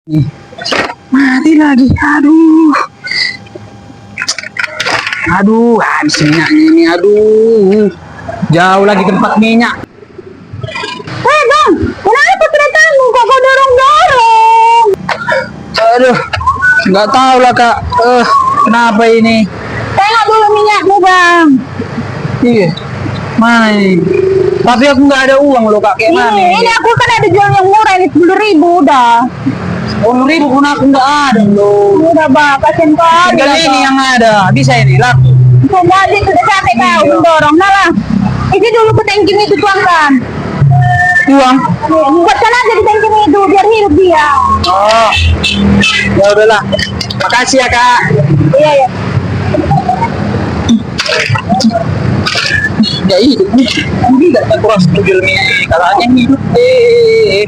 Ih, mati lagi. Aduh. Aduh, habis minyaknya ini. Aduh. Jauh lagi tempat minyak. Hei bang, kenapa keretamu kok kau dorong-dorong? Aduh. Nggak tahu lah kak. Kenapa ini? Tengok dulu minyakmu bang. Iya. Mana ini? Tapi aku nggak ada uang loh kak. Kayak mana Ini aku kan ada jual yang murah ini 10.000 udah. 10.000 pun aku nggak ada loh. Udah bang, kasian kali. Tinggal ini yang ada. Bisa ini laku. Kembali sudah capek kau mendorong. Nah lah, isi dulu ke tangki itu tuangkan. Uang? Buatkan aja di tangki itu biar hidup dia. Oh. Ya udahlah. Makasih ya kak. Iya ya. Ya hidup nih. Tidak tak kurang setuju nih. Kalau hanya hidup deh.